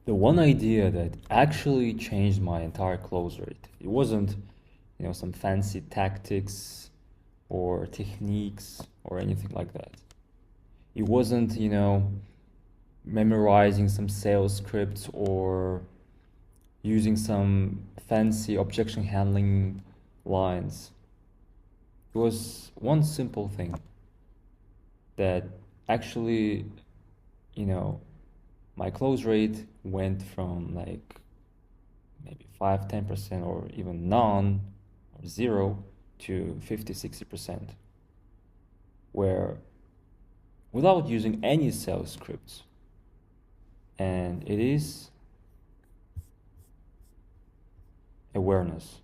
The one idea that actually changed my entire close rate, it wasn't, some fancy tactics or techniques or anything like that. It wasn't, memorizing some sales scripts or using some fancy objection handling lines. It was one simple thing that actually, you know, my close rate went from like maybe 5-10% or even none or zero to 50-60%, where without using any sales scripts. And it is awareness.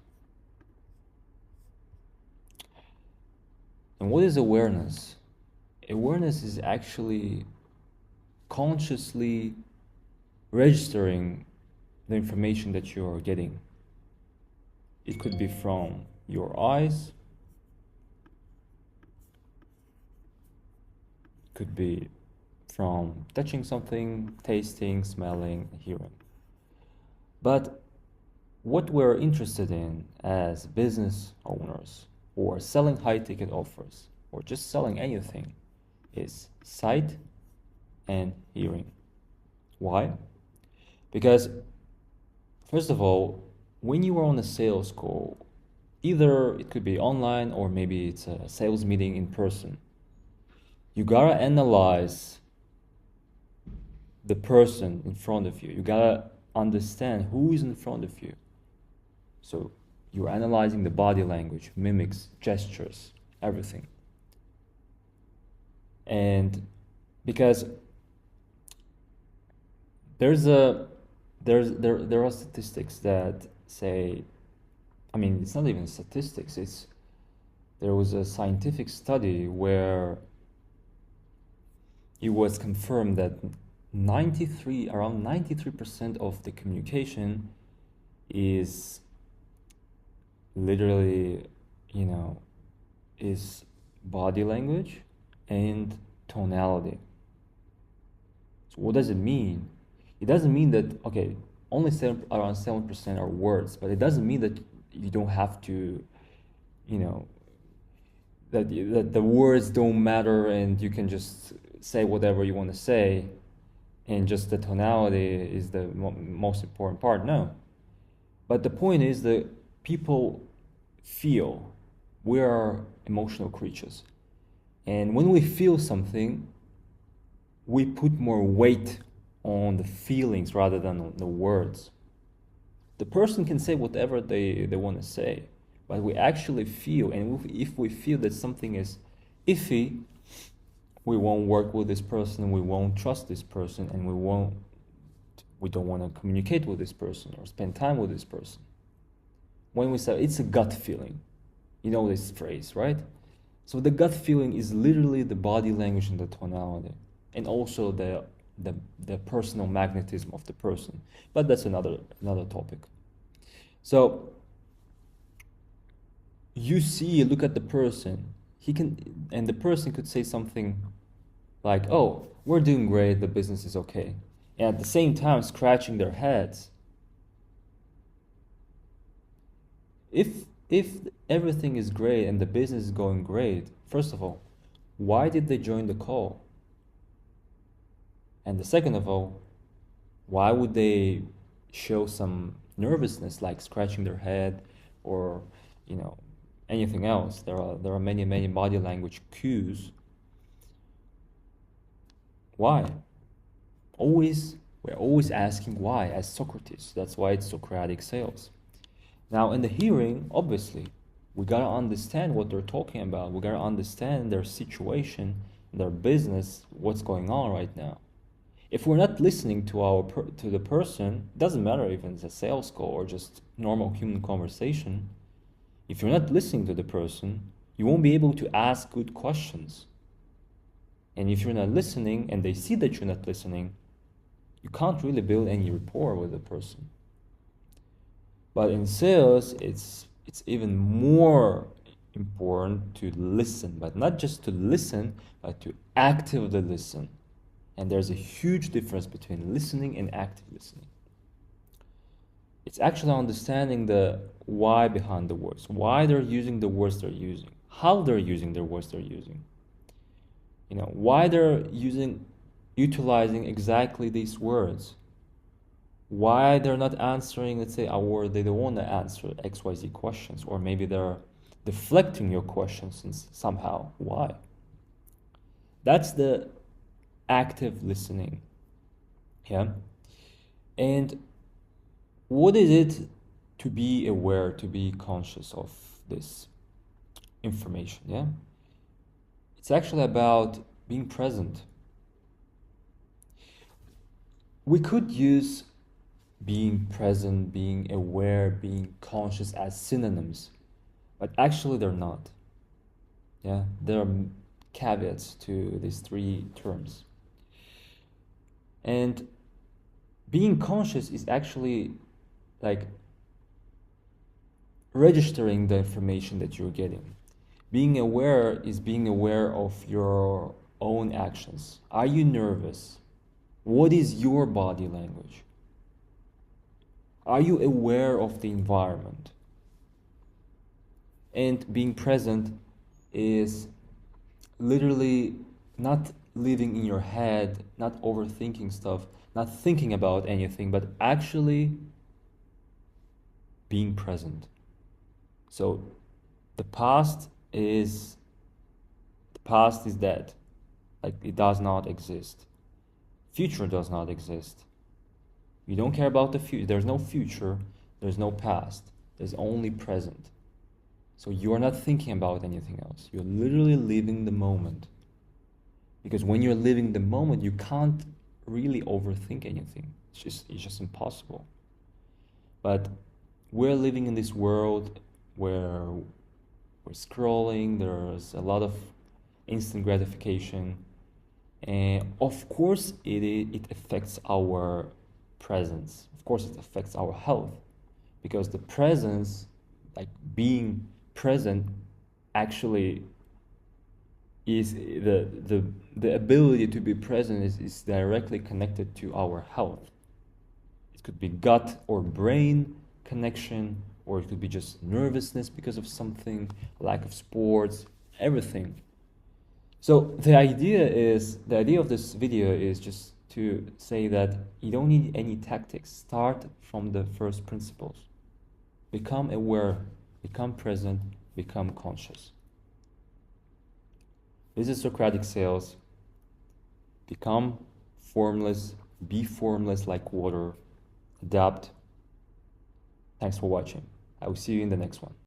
And what is awareness? Awareness is actually consciously registering the information that you are getting. It could be from your eyes, it could be from touching something, tasting, smelling, hearing. But what we're interested in as business owners or selling high ticket offers or just selling anything is sight and hearing. Why? Because, first of all, when you are on a sales call, either it could be online or maybe it's a sales meeting in person, you gotta analyze the person in front of you. You gotta understand who is in front of you. So you're analyzing the body language, mimics, gestures, everything. And because there are statistics that say, I mean, it's not even statistics, there was a scientific study where it was confirmed that around 93% of the communication is literally, is body language and tonality. So what does it mean? It doesn't mean that, okay, only around 7% are words, but it doesn't mean that you don't have to, you know, that the words don't matter and you can just say whatever you want to say and just the tonality is the most important part. No. But the point is that people feel. We are emotional creatures. And when we feel something, we put more weight on the feelings rather than on the words. The person can say whatever they want to say, but we actually feel, and if we feel that something is iffy, we won't work with this person, we won't trust this person, and we don't want to communicate with this person or spend time with this person. When we say it's a gut feeling, you know this phrase, right? So the gut feeling is literally the body language and the tonality, and also the personal magnetism of the person. But that's another topic. So you look at the person, and the person could say something like, "Oh, we're doing great, the business is okay," and at the same time scratching their heads. If everything is great and the business is going great, first of all, why did they join the call? And the second of all, why would they show some nervousness like scratching their head or, you know, anything else? There are many body language cues. Why? We're always asking why as Socrates. That's why it's Socratic sales. Now in the hearing, obviously, we gotta understand what they're talking about. We gotta understand their situation, their business, what's going on right now. If we're not listening to the person, it doesn't matter if it's a sales call or just normal human conversation. If you're not listening to the person, you won't be able to ask good questions. And if you're not listening and they see that you're not listening, you can't really build any rapport with the person. But in sales, it's even more important to listen, but not just to listen, but to actively listen And there's a huge difference between listening and active listening. It's actually understanding the why behind the words, why they're using the words they're using, how they're using the words they're using. You know, why they're utilizing exactly these words. Why they're not answering, let's say, or they don't want to answer XYZ questions, or maybe they're deflecting your questions somehow. Why? That's the active listening. Yeah. And what is it to be aware, to be conscious of this information? Yeah. It's actually about being present. We could use being present, being aware, being conscious as synonyms, but actually they're not. Yeah, there are caveats to these three terms. And being conscious is actually like registering the information that you're getting. Being aware is being aware of your own actions. Are you nervous? What is your body language? Are you aware of the environment? And being present is literally not living in your head, not overthinking stuff, not thinking about anything, but actually being present. So the past is dead. Like, it does not exist. Future does not exist. You don't care about the future. There's no future, there's no past, there's only present. So you're not thinking about anything else. You're literally living the moment. Because when you're living the moment, you can't really overthink anything. It's just impossible. But we're living in this world where we're scrolling, there's a lot of instant gratification. And of course, it affects our presence. Of course, it affects our health. Because the presence, like being present, actually is the ability to be present is directly connected to our health. It could be gut or brain connection, or it could be just nervousness because of something, lack of sports, everything. So the idea of this video is just to say that you don't need any tactics. Start from the first principles. Become aware, become present, become conscious. This is Socratic Sales. Become formless, be formless like water, adapt. Thanks for watching. I will see you in the next one.